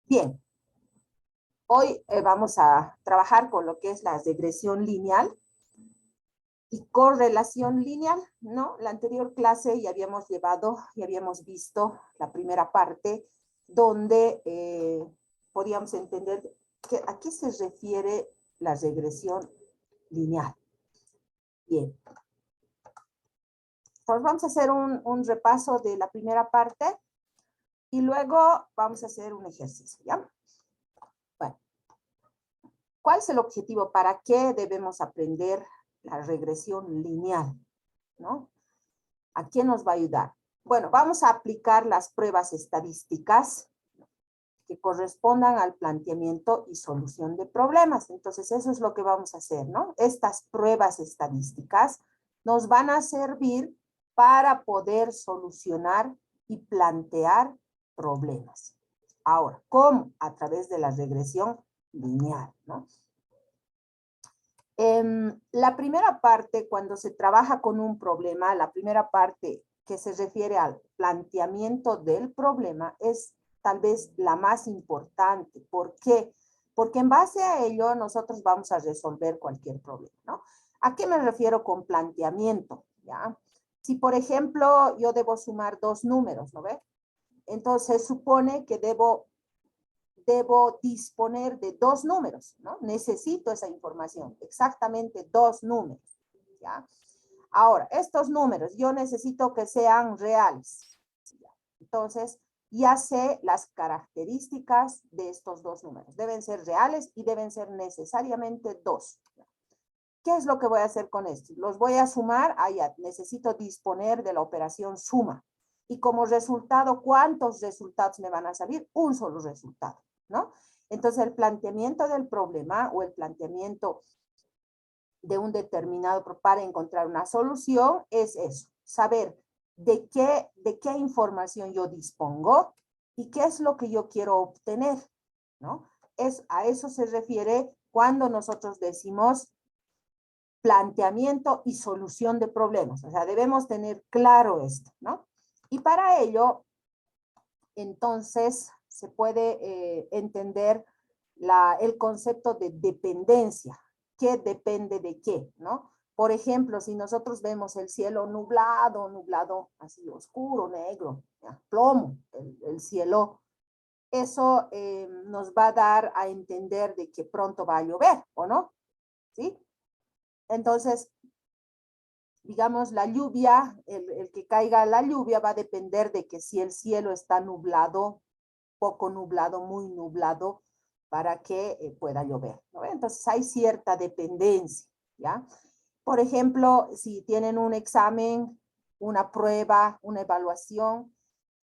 Bien, hoy vamos a trabajar con lo que es la regresión lineal y correlación lineal, ¿no? La anterior clase ya habíamos visto la primera parte donde podíamos entender a qué se refiere la regresión lineal. Bien. Entonces vamos a hacer un repaso de la primera parte y luego vamos a hacer un ejercicio, ¿ya? Bueno, ¿cuál es el objetivo? ¿Para qué debemos aprender la regresión lineal? ¿No? ¿A qué nos va a ayudar? Bueno, vamos a aplicar las pruebas estadísticas que correspondan al planteamiento y solución de problemas. Entonces, eso es lo que vamos a hacer, ¿no? Estas pruebas estadísticas nos van a servir para poder solucionar y plantear problemas. Ahora, ¿cómo? A través de la regresión lineal, ¿no? La primera parte, cuando se trabaja con un problema, la primera parte que se refiere al planteamiento del problema es tal vez la más importante. ¿Por qué? Porque en base a ello nosotros vamos a resolver cualquier problema, ¿no? ¿A qué me refiero con planteamiento? ¿Ya? Si, por ejemplo, yo debo sumar dos números, ¿no ve? Entonces supone que debo disponer de dos números, ¿no? Necesito esa información, exactamente dos números, ¿ya? Ahora, estos números yo necesito que sean reales. ¿Ya? Entonces, ya sé las características de estos dos números. Deben ser reales y deben ser necesariamente dos. ¿Qué es lo que voy a hacer con esto? Los voy a sumar, ya necesito disponer de la operación suma. Y como resultado, ¿cuántos resultados me van a salir? Un solo resultado, ¿no? Entonces, el planteamiento del problema o el planteamiento de un determinado para encontrar una solución es eso, saber de qué información yo dispongo y qué es lo que yo quiero obtener, ¿no? A eso se refiere cuando nosotros decimos planteamiento y solución de problemas. O sea, debemos tener claro esto, ¿no? Y para ello, entonces, se puede entender el concepto de dependencia. ¿Qué depende de qué? ¿No? Por ejemplo, si nosotros vemos el cielo nublado, así oscuro, negro, ¿ya? Plomo, el cielo, eso nos va a dar a entender de que pronto va a llover, ¿o no? ¿Sí? Entonces, digamos, la lluvia, el que caiga la lluvia va a depender de que si el cielo está nublado, poco nublado, muy nublado, para que pueda llover, ¿no? Entonces hay cierta dependencia, ¿ya? Por ejemplo, si tienen un examen, una prueba, una evaluación,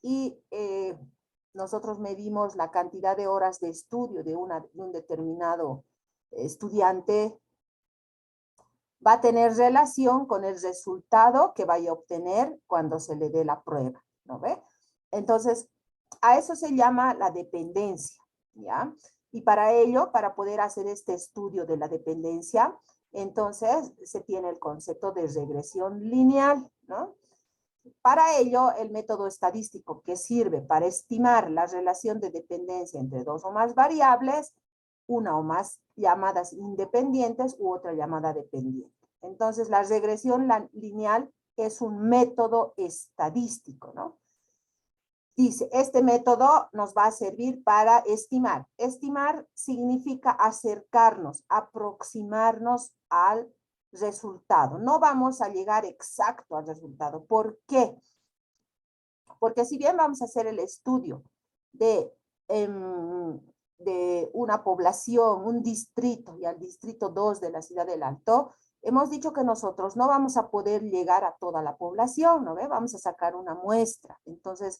y nosotros medimos la cantidad de horas de estudio de un determinado estudiante, va a tener relación con el resultado que vaya a obtener cuando se le dé la prueba, ¿no ve? Entonces, a eso se llama la dependencia, ¿ya? Y para ello, para poder hacer este estudio de la dependencia, entonces se tiene el concepto de regresión lineal, ¿no? Para ello, el método estadístico que sirve para estimar la relación de dependencia entre dos o más variables, una o más llamadas independientes u otra llamada dependiente. Entonces, la regresión lineal es un método estadístico, ¿no? Dice, este método nos va a servir para estimar. Estimar significa acercarnos, aproximarnos al resultado. No vamos a llegar exacto al resultado. ¿Por qué? Porque si bien vamos a hacer el estudio de una población, un distrito, y al distrito 2 de la ciudad del Alto, hemos dicho que nosotros no vamos a poder llegar a toda la población, ¿no ve? Vamos a sacar una muestra. Entonces,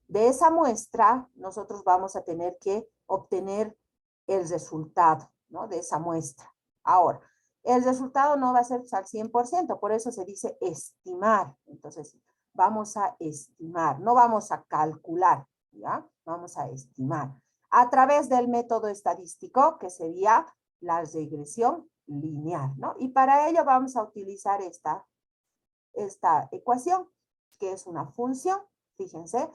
de esa muestra, nosotros vamos a tener que obtener el resultado, ¿no? De esa muestra. Ahora, el resultado no va a ser al 100%, por eso se dice estimar. Entonces, vamos a estimar, no vamos a calcular, ¿ya? Vamos a estimar a través del método estadístico, que sería la regresión lineal, ¿no? Y para ello vamos a utilizar esta ecuación, que es una función, fíjense,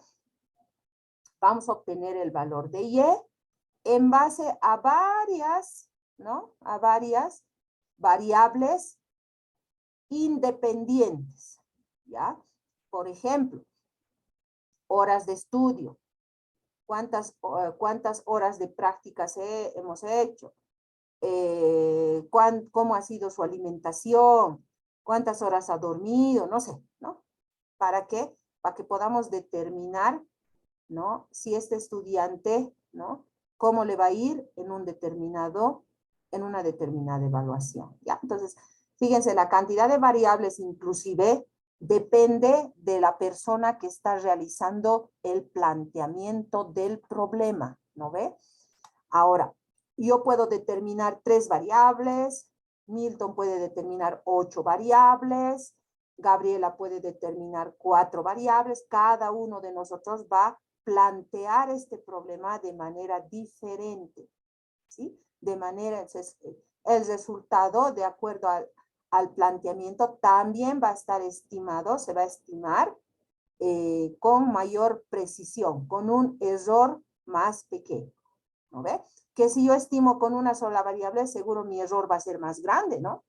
vamos a obtener el valor de y, en base a varias, ¿no? A varias variables independientes, ¿ya? Por ejemplo, horas de estudio, cuántas horas de prácticas hemos hecho, cómo ha sido su alimentación, cuántas horas ha dormido, no sé, ¿no? ¿Para qué? Para que podamos determinar, ¿no? Si este estudiante, ¿no? Cómo le va a ir en una determinada evaluación, ¿ya? Entonces, fíjense, la cantidad de variables inclusive depende de la persona que está realizando el planteamiento del problema, ¿no ve? Ahora, yo puedo determinar 3 variables, Milton puede determinar 8 variables, Gabriela puede determinar 4 variables, cada uno de nosotros va a plantear este problema de manera diferente, ¿sí? De manera, entonces, el resultado, de acuerdo al planteamiento, también va a estar estimado, se va a estimar con mayor precisión, con un error más pequeño, ¿no ve? Que si yo estimo con una sola variable, seguro mi error va a ser más grande, ¿no?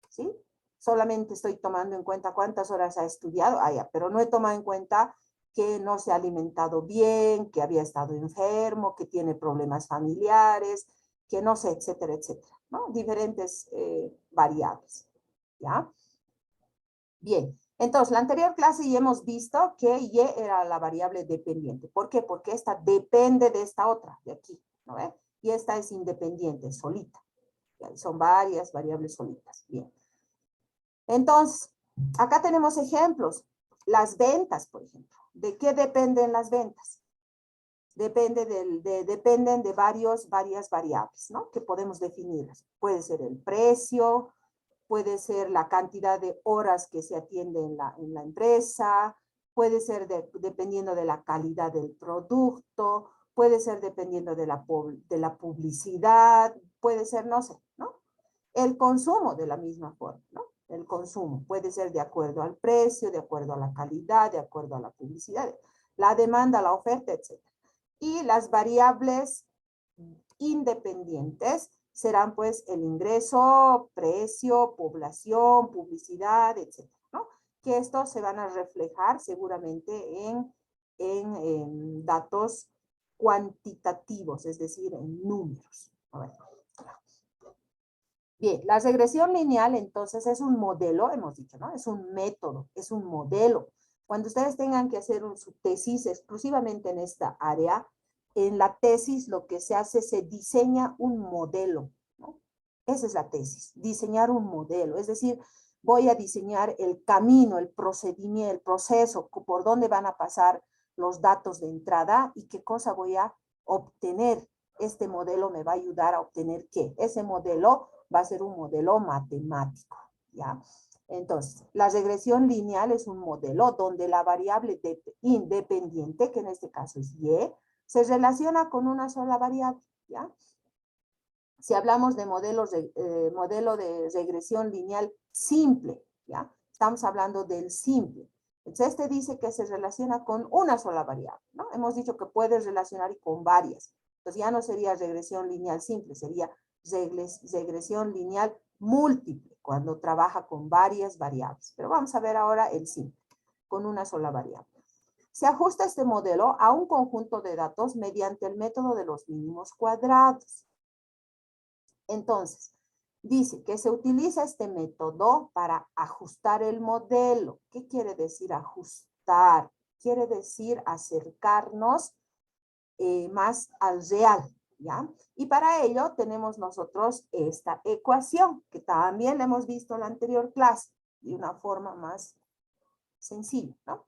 ¿Sí? Solamente estoy tomando en cuenta cuántas horas ha estudiado, pero no he tomado en cuenta que no se ha alimentado bien, que había estado enfermo, que tiene problemas familiares, que no sé, etcétera, etcétera, ¿no? Diferentes variables, ¿ya? Bien, entonces, la anterior clase ya hemos visto que Y era la variable dependiente. ¿Por qué? Porque esta depende de esta otra, de aquí, ¿no ve? Y esta es independiente, solita. Son varias variables solitas. Bien. Entonces, acá tenemos ejemplos. Las ventas, por ejemplo. ¿De qué dependen las ventas? Dependen de varias variables, ¿no? Que podemos definirlas. Puede ser el precio, puede ser la cantidad de horas que se atiende en la empresa, puede ser dependiendo de la calidad del producto, puede ser dependiendo de la publicidad, puede ser, no sé, ¿no? El consumo de la misma forma, ¿no? El consumo puede ser de acuerdo al precio, de acuerdo a la calidad, de acuerdo a la publicidad, la demanda, la oferta, etc. Y las variables independientes serán pues el ingreso, precio, población, publicidad, etcétera, ¿no? Que estos se van a reflejar seguramente en datos cuantitativos, es decir, en números. A ver. Bien, la regresión lineal entonces es un modelo, hemos dicho, ¿no? Es un método, es un modelo. Cuando ustedes tengan que hacer su tesis exclusivamente en esta área, en la tesis lo que se hace, se diseña un modelo, ¿no? Esa es la tesis, diseñar un modelo. Es decir, voy a diseñar el camino, el procedimiento, el proceso, por dónde van a pasar los datos de entrada y qué cosa voy a obtener. Este modelo me va a ayudar a obtener qué. Ese modelo va a ser un modelo matemático, ¿ya? Entonces, la regresión lineal es un modelo donde la variable independiente, que en este caso es Y, se relaciona con una sola variable, ¿ya? Si hablamos de modelo de regresión lineal simple, ¿ya? Estamos hablando del simple. Entonces, este dice que se relaciona con una sola variable, ¿no? Hemos dicho que puede relacionar con varias. Entonces, ya no sería regresión lineal simple, sería regresión lineal múltiple, cuando trabaja con varias variables. Pero vamos a ver ahora el simple, con una sola variable. Se ajusta este modelo a un conjunto de datos mediante el método de los mínimos cuadrados. Entonces, dice que se utiliza este método para ajustar el modelo. ¿Qué quiere decir ajustar? Quiere decir acercarnos más al real, ¿ya? Y para ello tenemos nosotros esta ecuación, que también la hemos visto en la anterior clase, de una forma más sencilla, ¿no?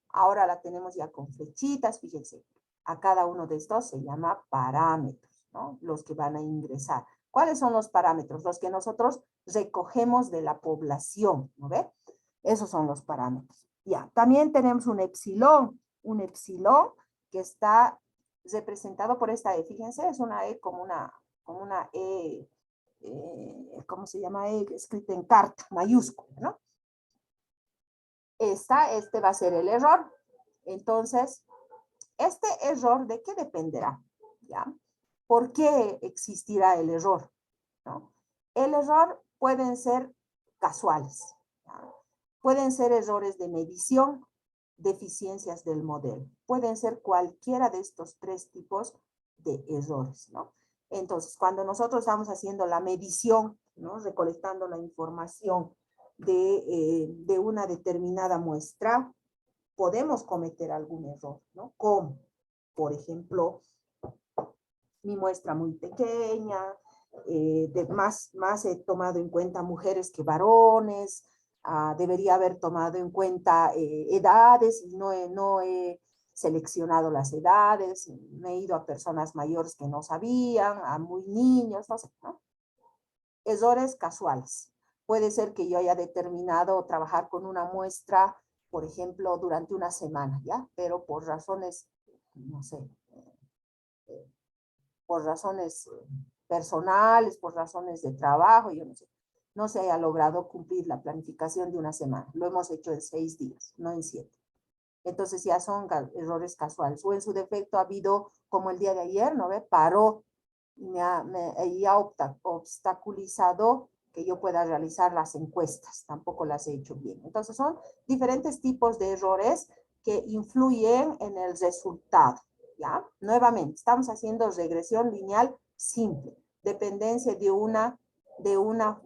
Ahora la tenemos ya con flechitas, fíjense. A cada uno de estos se llama parámetros, ¿no? Los que van a ingresar. ¿Cuáles son los parámetros? Los que nosotros recogemos de la población, ¿no ve? Esos son los parámetros. Ya, también tenemos un epsilon que está representado por esta E. Fíjense, es una E como una E, ¿cómo se llama? E escrita en carta, mayúscula, ¿no? Este va a ser el error. Entonces, este error, ¿de qué dependerá? ¿Ya? ¿Por qué existirá el error? ¿No? El error pueden ser casuales, ¿no? Pueden ser errores de medición, deficiencias del modelo. Pueden ser cualquiera de estos tres tipos de errores, ¿no? Entonces, cuando nosotros estamos haciendo la medición, ¿no? Recolectando la información de una determinada muestra, podemos cometer algún error, ¿no? Como, por ejemplo, mi muestra muy pequeña, más he tomado en cuenta mujeres que varones, debería haber tomado en cuenta edades y no he seleccionado las edades, me he ido a personas mayores que no sabían, a muy niños, no sé, ¿no? Errores casuales. Puede ser que yo haya determinado trabajar con una muestra, por ejemplo, durante una semana, ¿ya? Pero por razones, no sé, por razones personales, por razones de trabajo, yo no sé, no se haya logrado cumplir la planificación de una semana. Lo hemos hecho en 6 días, no en 7. Entonces ya son errores casuales. O en su defecto ha habido, como el día de ayer, ¿no ve? Paró y ha obstaculizado que yo pueda realizar las encuestas. Tampoco las he hecho bien. Entonces son diferentes tipos de errores que influyen en el resultado. ¿Ya? Nuevamente, estamos haciendo regresión lineal simple, dependencia de una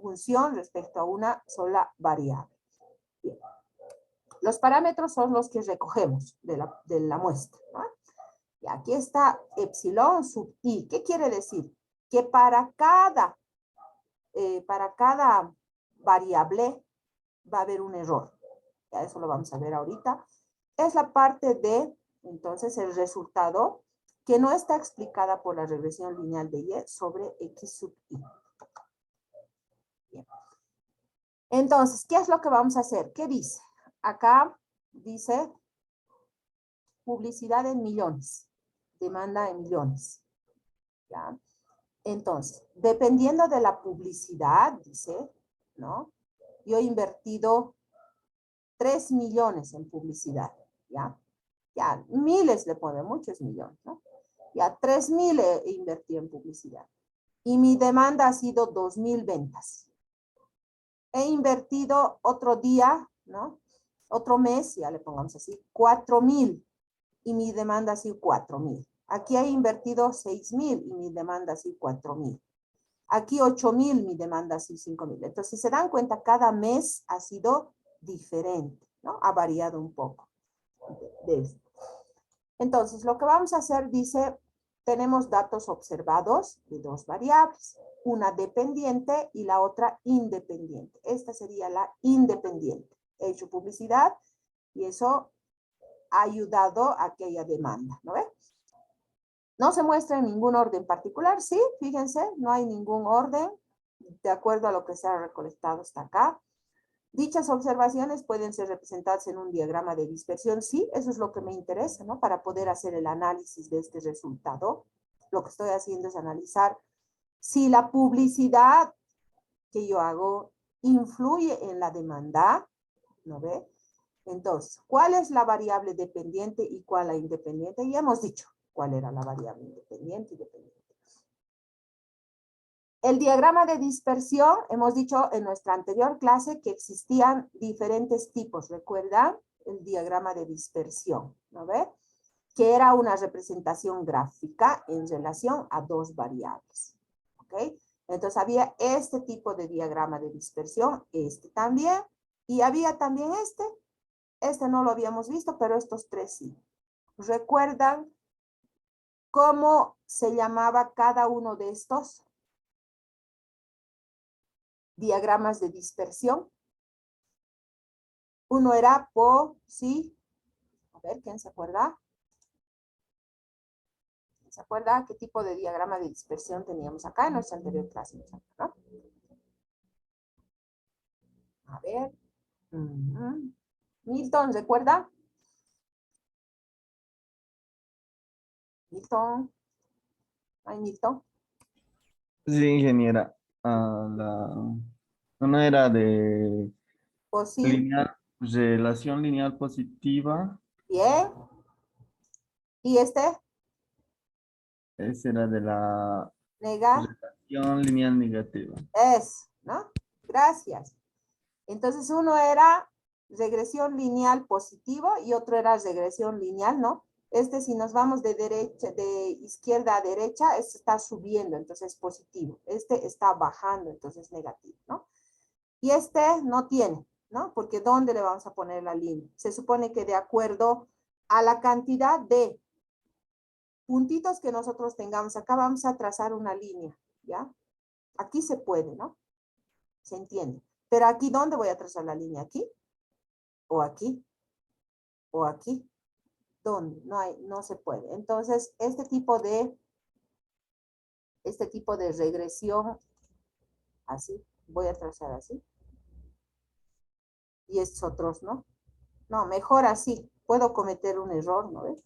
función respecto a una sola variable. Bien. Los parámetros son los que recogemos de la muestra, ¿no? Y aquí está epsilon sub i. ¿Qué quiere decir? Que para cada variable va a haber un error. Ya eso lo vamos a ver ahorita. Es la parte de, entonces, el resultado que no está explicada por la regresión lineal de y sobre x sub i. Bien. Entonces, ¿qué es lo que vamos a hacer? ¿Qué dice? Acá dice publicidad en millones, demanda en millones. ¿Ya? Entonces, dependiendo de la publicidad, dice, ¿no? Yo he invertido 3 millones en publicidad, ¿ya? Ya, miles le ponen, muchos millones, ¿no? Ya, 3,000 he invertido en publicidad. Y mi demanda ha sido 2,000 ventas. He invertido otro día, ¿no? Otro mes, ya le pongamos así, 4,000. Y mi demanda ha sido 4,000. Aquí he invertido 6,000 y mi demanda ha sido 4,000. Aquí 8,000, mi demanda ha sido 5,000. Entonces, si se dan cuenta, cada mes ha sido diferente, ¿no? Ha variado un poco de esto. Entonces, lo que vamos a hacer, dice, tenemos datos observados de dos variables, una dependiente y la otra independiente. Esta sería la independiente. He hecho publicidad y eso ha ayudado a que haya demanda, ¿no ve? No se muestra en ningún orden particular, sí, fíjense, no hay ningún orden de acuerdo a lo que se ha recolectado hasta acá. Dichas observaciones pueden ser representadas en un diagrama de dispersión, sí, eso es lo que me interesa, ¿no? Para poder hacer el análisis de este resultado. Lo que estoy haciendo es analizar si la publicidad que yo hago influye en la demanda, ¿no ve? Entonces, ¿cuál es la variable dependiente y cuál la independiente? Ya hemos dicho cuál era la variable independiente y dependiente. El diagrama de dispersión, hemos dicho en nuestra anterior clase que existían diferentes tipos. ¿Recuerdan? El diagrama de dispersión, ¿no ve? Que era una representación gráfica en relación a dos variables. ¿Ok? Entonces había este tipo de diagrama de dispersión, este también, y había también este. Este no lo habíamos visto, pero estos tres sí. ¿Recuerdan cómo se llamaba cada uno de estos diagramas de dispersión? Uno era sí. A ver, ¿quién se acuerda? ¿Quién se acuerda qué tipo de diagrama de dispersión teníamos acá en nuestra anterior clase? ¿No? A ver. Milton, ¿recuerda? Milton. ¿Ay, Milton? Sí, ingeniera. Una era de Sí. relación lineal positiva. Bien. ¿Y este? Esa era de la Nega, relación lineal negativa. ¿no? Gracias. Entonces uno era regresión lineal positivo y otro era regresión lineal, ¿no? Este, si nos vamos de derecha, de izquierda a derecha, este está subiendo, entonces es positivo. Este está bajando, entonces es negativo, ¿no? Y este no tiene, ¿no? Porque ¿dónde le vamos a poner la línea? Se supone que de acuerdo a la cantidad de puntitos que nosotros tengamos, acá vamos a trazar una línea, ¿ya? Aquí se puede, ¿no? Se entiende. Pero aquí, ¿dónde voy a trazar la línea? ¿Aquí? ¿O aquí? ¿O aquí? ¿Dónde? No hay, no se puede. Entonces, este tipo de regresión, así, voy a trazar así. Y estos otros, ¿no? No, mejor así. Puedo cometer un error, ¿no ves?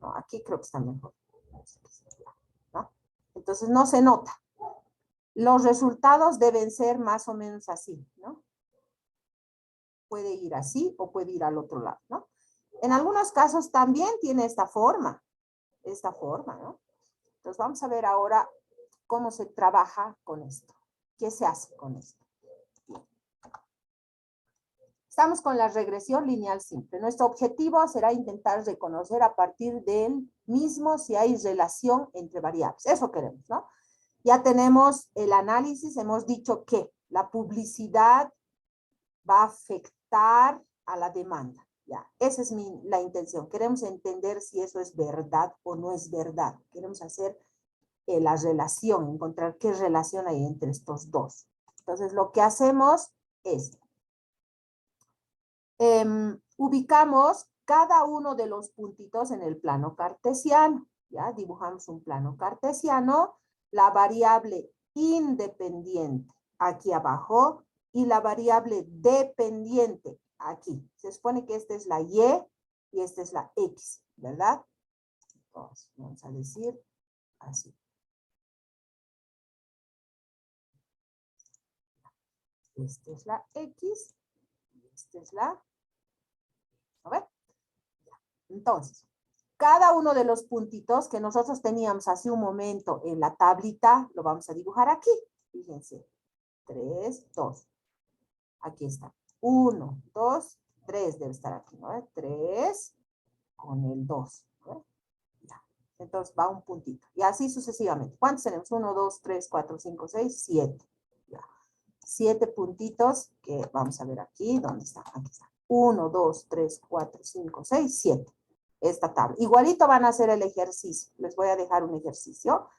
No, aquí creo que está mejor. ¿No? Entonces, no se nota. Los resultados deben ser más o menos así, ¿no? Puede ir así o puede ir al otro lado, ¿no? En algunos casos también tiene esta forma, ¿no? Entonces vamos a ver ahora cómo se trabaja con esto. ¿Qué se hace con esto? Bien. Estamos con la regresión lineal simple. Nuestro objetivo será intentar reconocer a partir del mismo si hay relación entre variables. Eso queremos, ¿no? Ya tenemos el análisis, hemos dicho que la publicidad va a afectar a la demanda. Ya, esa es la intención. Queremos entender si eso es verdad o no es verdad. Queremos hacer la relación, encontrar qué relación hay entre estos dos. Entonces, lo que hacemos es, ubicamos cada uno de los puntitos en el plano cartesiano. Ya, dibujamos un plano cartesiano, la variable independiente aquí abajo y la variable dependiente aquí. Se supone que esta es la Y y esta es la X, ¿verdad? Entonces, vamos a decir así. Esta es la X y esta es la... ¿A ver? Entonces, cada uno de los puntitos que nosotros teníamos hace un momento en la tablita, lo vamos a dibujar aquí. Fíjense. 3, 2. Aquí está. 1, 2, 3 debe estar aquí, ¿no? 3 con el 2. ¿no? Ya. Entonces va un puntito. Y así sucesivamente. ¿Cuántos tenemos? 1, 2, 3, 4, 5, 6, 7. Ya. 7 puntitos que vamos a ver aquí. ¿Dónde está? Aquí está. 1, 2, 3, 4, 5, 6, 7. Esta tabla. Igualito van a hacer el ejercicio. Les voy a dejar un ejercicio.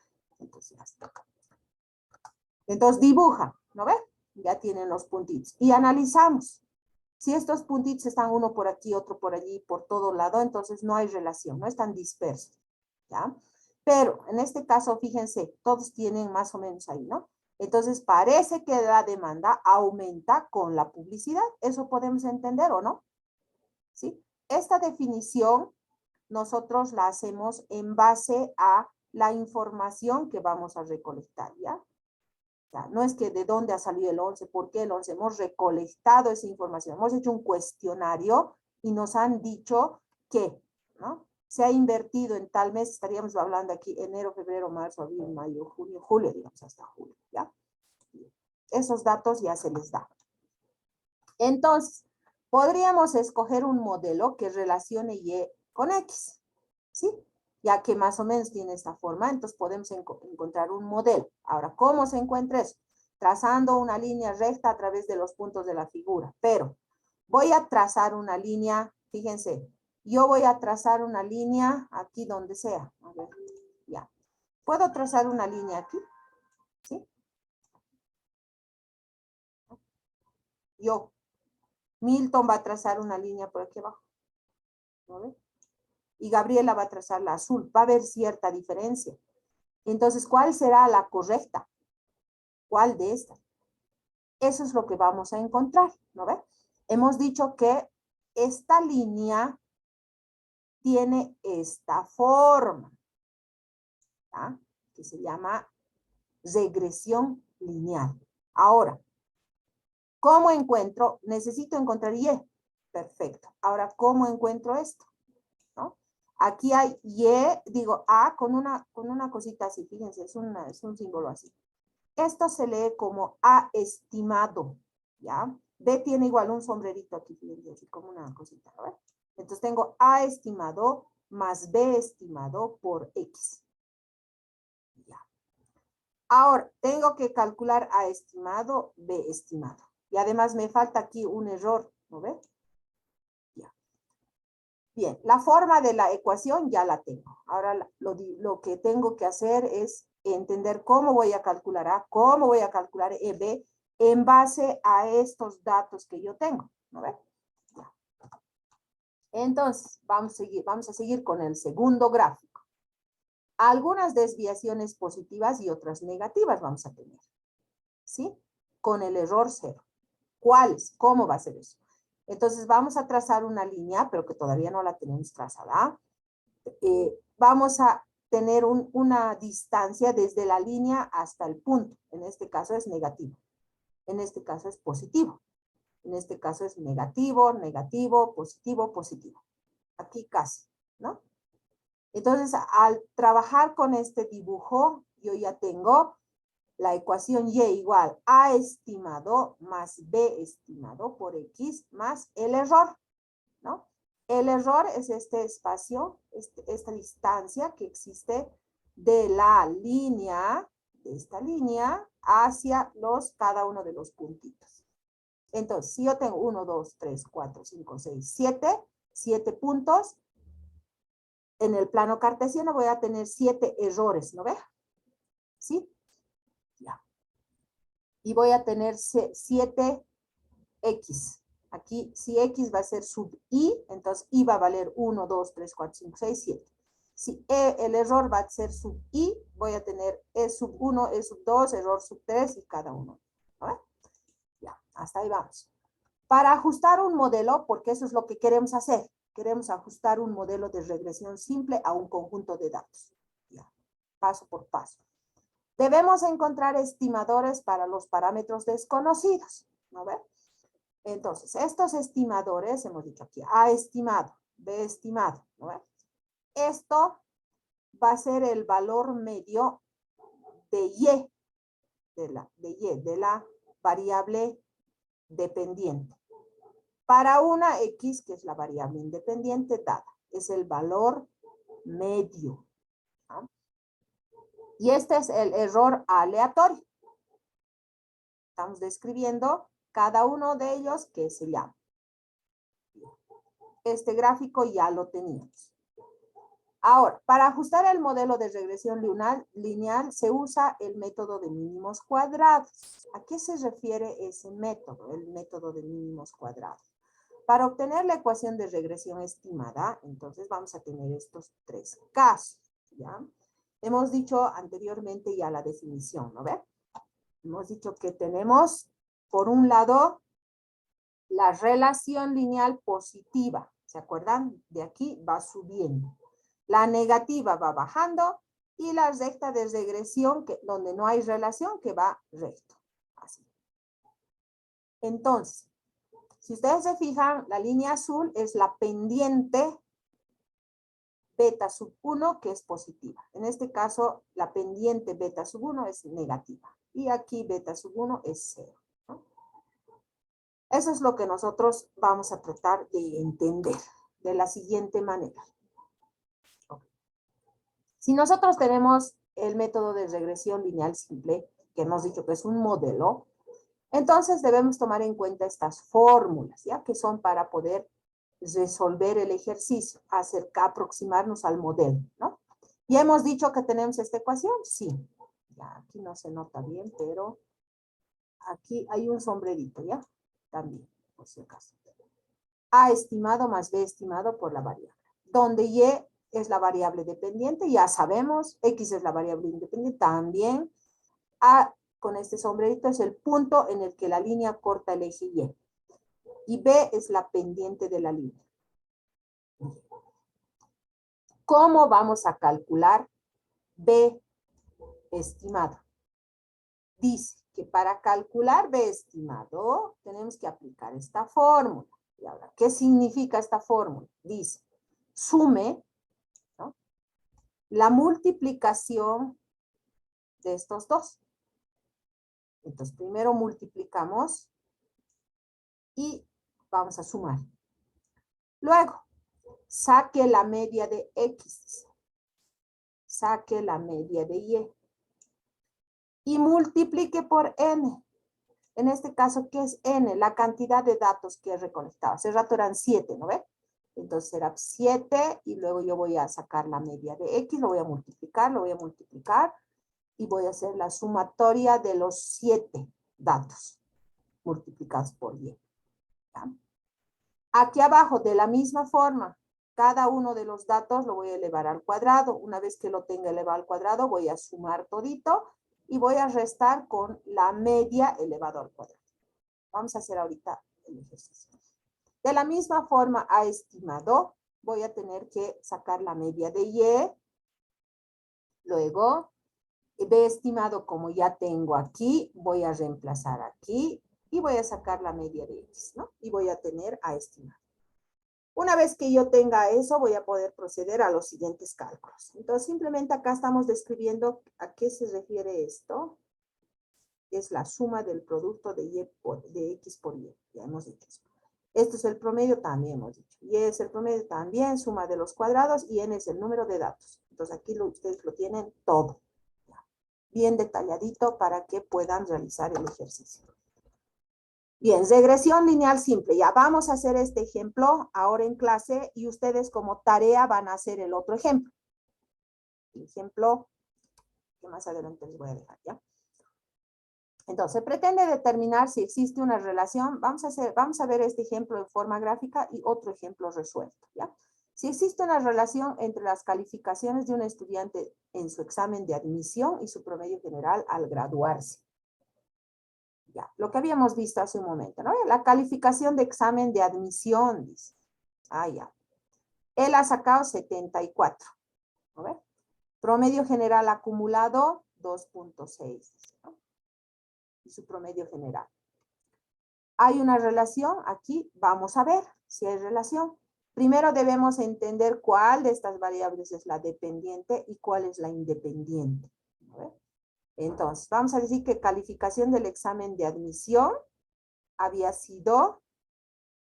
Entonces dibuja, ¿no ve? Ya tienen los puntitos. Y analizamos. Si estos puntitos están uno por aquí, otro por allí, por todo lado, entonces no hay relación, no están dispersos, ¿ya? Pero en este caso, fíjense, todos tienen más o menos ahí, ¿no? Entonces parece que la demanda aumenta con la publicidad. ¿Eso podemos entender o no? ¿Sí? Esta definición nosotros la hacemos en base a la información que vamos a recolectar, ¿ya? O sea, no es que de dónde ha salido el 11, por qué el 11, hemos recolectado esa información, hemos hecho un cuestionario y nos han dicho que, ¿no? Se ha invertido en tal mes, estaríamos hablando aquí enero, febrero, marzo, abril, mayo, junio, julio, digamos hasta julio, ¿ya? Esos datos ya se les da. Entonces, podríamos escoger un modelo que relacione Y con X, ¿sí? Ya que más o menos tiene esta forma, entonces podemos encontrar un modelo. Ahora, ¿cómo se encuentra eso? Trazando una línea recta a través de los puntos de la figura, pero voy a trazar una línea, fíjense, yo voy a trazar una línea aquí donde sea. A ver, ya. ¿Puedo trazar una línea aquí? ¿Sí? Yo. Milton va a trazar una línea por aquí abajo. ¿No ve? Y Gabriela va a trazar la azul. Va a haber cierta diferencia. Entonces, ¿cuál será la correcta? ¿Cuál de estas? Eso es lo que vamos a encontrar, ¿no ve? Hemos dicho que esta línea tiene esta forma, ¿tá? Que se llama regresión lineal. Ahora, ¿cómo encuentro? Necesito encontrar Y. Perfecto. Ahora, ¿cómo encuentro esto? ¿No? Aquí hay Y, digo A con una cosita así, fíjense, es un símbolo así. Esto se lee como A estimado, ¿ya? B tiene igual un sombrerito aquí, fíjense, así como una cosita, ¿no? Entonces tengo A estimado más B estimado por X. Ya. Ahora, tengo que calcular A estimado, B estimado. Y además me falta aquí un error, ¿no ve? Ya. Bien, la forma de la ecuación ya la tengo. Ahora lo que tengo que hacer es entender cómo voy a calcular A, cómo voy a calcular B en base a estos datos que yo tengo, ¿no ve? Ya. Entonces, vamos a seguir con el segundo gráfico. Algunas desviaciones positivas y otras negativas vamos a tener, ¿sí? Con el error 0. ¿Cuáles? ¿Cómo va a ser eso? Entonces vamos a trazar una línea, pero que todavía no la tenemos trazada. Vamos a tener una distancia desde la línea hasta el punto. En este caso es negativo. En este caso es positivo. En este caso es negativo, negativo, positivo, positivo. Aquí casi, ¿no? Entonces, al trabajar con este dibujo, yo ya tengo la ecuación Y igual A estimado más B estimado por X más el error, ¿no? El error es este espacio, esta distancia que existe de la línea, de esta línea, hacia cada uno de los puntitos. Entonces, si yo tengo 1, 2, 3, 4, 5, 6, 7 puntos, en el plano cartesiano voy a tener 7 errores, ¿no ve? ¿Sí? Ya. Y voy a tener 7 X. Aquí, si X va a ser sub I, entonces I va a valer 1, 2, 3, 4, 5, 6, 7. Si el error va a ser sub I, voy a tener E sub 1, E sub 2, error sub 3 y cada uno. ¿No? Ya, hasta ahí vamos. Para ajustar un modelo, porque eso es lo que queremos hacer, queremos ajustar un modelo de regresión simple a un conjunto de datos. Ya, paso por paso. Debemos encontrar estimadores para los parámetros desconocidos. ¿No ve? Entonces, estos estimadores, hemos dicho aquí, A estimado, B estimado, ¿no ve? Esto va a ser el valor medio de Y, de la variable dependiente. Para una X, que es la variable independiente dada, es el valor medio. ¿No? Y este es el error aleatorio. Estamos describiendo cada uno de ellos que se llama. Este gráfico ya lo teníamos. Ahora, para ajustar el modelo de regresión lineal se usa el método de mínimos cuadrados. ¿A qué se refiere ese método, el método de mínimos cuadrados? Para obtener la ecuación de regresión estimada, entonces vamos a tener estos 3 casos, ¿ya? Hemos dicho anteriormente ya la definición, ¿no ve? Hemos dicho que tenemos, por un lado, la relación lineal positiva. ¿Se acuerdan? De aquí va subiendo. La negativa va bajando y la recta de regresión, donde no hay relación, que va recto. Así. Entonces, si ustedes se fijan, la línea azul es la pendiente beta sub 1, que es positiva. En este caso, la pendiente beta sub 1 es negativa. Y aquí beta sub 1 es 0. ¿No? Eso es lo que nosotros vamos a tratar de entender de la siguiente manera. Okay. Si nosotros tenemos el método de regresión lineal simple, que hemos dicho que es un modelo, entonces debemos tomar en cuenta estas fórmulas, ¿ya? Que son para poder resolver el ejercicio, aproximarnos al modelo, ¿no? ¿Y hemos dicho que tenemos esta ecuación? Sí. Ya, aquí no se nota bien, pero aquí hay un sombrerito, ¿ya? También, por si acaso. A estimado más B estimado por la variable. Donde Y es la variable dependiente, ya sabemos, X es la variable independiente, también. A con este sombrerito es el punto en el que la línea corta el eje Y. Y B es la pendiente de la línea. ¿Cómo vamos a calcular B estimado? Dice que para calcular B estimado tenemos que aplicar esta fórmula. Y ahora, ¿qué significa esta fórmula? Dice, sume la multiplicación de estos dos. Entonces, primero multiplicamos y vamos a sumar. Luego, saque la media de X. Saque la media de Y. Y multiplique por N. En este caso, ¿qué es N? La cantidad de datos que he recolectado. Hace rato eran 7, ¿no ve? Entonces será 7 y luego yo voy a sacar la media de X, lo voy a multiplicar y voy a hacer la sumatoria de los 7 datos multiplicados por Y. ¿Ya? Aquí abajo, de la misma forma, cada uno de los datos lo voy a elevar al cuadrado. Una vez que lo tenga elevado al cuadrado, voy a sumar todito y voy a restar con la media elevado al cuadrado. Vamos a hacer ahorita el ejercicio. De la misma forma, A estimado, voy a tener que sacar la media de Y. Luego, B estimado, como ya tengo aquí, voy a reemplazar aquí y voy a sacar la media de X, ¿no? Y voy a tener A estimado. Una vez que yo tenga eso, voy a poder proceder a los siguientes cálculos. Entonces, simplemente acá estamos describiendo a qué se refiere esto. Es la suma del producto de X por Y. Ya hemos dicho eso. Esto es el promedio, también hemos dicho. Y es el promedio también, suma de los cuadrados, y N es el número de datos. Entonces, aquí ustedes lo tienen todo. Bien detalladito para que puedan realizar el ejercicio. Bien, regresión lineal simple. Ya vamos a hacer este ejemplo ahora en clase y ustedes como tarea van a hacer el otro ejemplo. El ejemplo que más adelante les voy a dejar, ¿ya? Entonces, se pretende determinar si existe una relación. Vamos a ver este ejemplo en forma gráfica y otro ejemplo resuelto, ¿ya? Si existe una relación entre las calificaciones de un estudiante en su examen de admisión y su promedio general al graduarse. Ya, lo que habíamos visto hace un momento, ¿no? La calificación de examen de admisión, dice. Ah, ya. Él ha sacado 74. ¿No ve? Promedio general acumulado, 2.6. ¿No? Y su promedio general. ¿Hay una relación? Aquí vamos a ver si hay relación. Primero debemos entender cuál de estas variables es la dependiente y cuál es la independiente. ¿No ve? Entonces, vamos a decir que calificación del examen de admisión había sido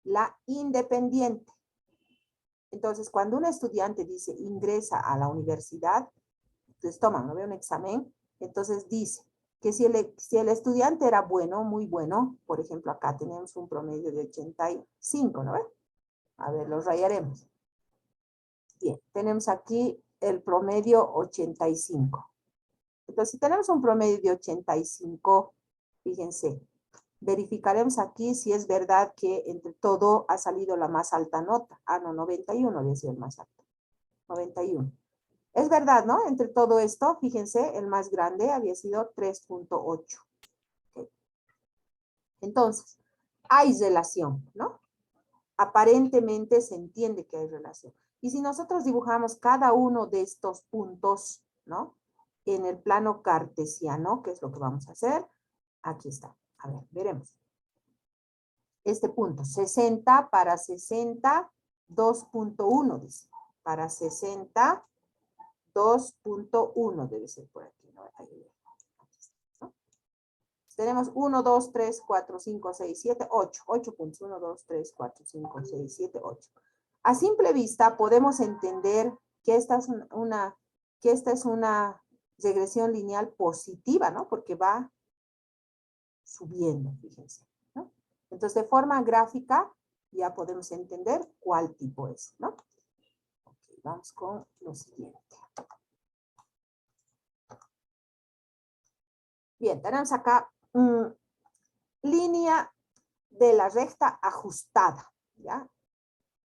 la independiente. Entonces, cuando un estudiante dice ingresa a la universidad, entonces toman, ¿no ve? Un examen, entonces dice que si el estudiante era bueno, muy bueno, por ejemplo, acá tenemos un promedio de 85, ¿no ve? A ver, los rayaremos. Bien, tenemos aquí el promedio 85. Entonces, si tenemos un promedio de 85, fíjense, verificaremos aquí si es verdad que entre todo ha salido la más alta nota. Ah, no, 91 había sido el más alto. 91. Es verdad, ¿no? Entre todo esto, fíjense, el más grande había sido 3.8. Okay. Entonces, hay relación, ¿no? Aparentemente se entiende que hay relación. Y si nosotros dibujamos cada uno de estos puntos, ¿no? En el plano cartesiano, que es lo que vamos a hacer, aquí está. A ver, veremos. Este punto, 60 para 60, 2.1 dice. Para 60, 2.1 debe ser por aquí, ¿no? Ahí, ¿no? Tenemos 1, 2, 3, 4, 5, 6, 7, 8. 8 puntos. 1, 2, 3, 4, 5, 6, 7, 8. A simple vista podemos entender que esta es una regresión lineal positiva, ¿no? Porque va subiendo, fíjense, ¿no? Entonces, de forma gráfica ya podemos entender cuál tipo es, ¿no? Ok, vamos con lo siguiente. Bien, tenemos acá línea de la recta ajustada, ¿ya?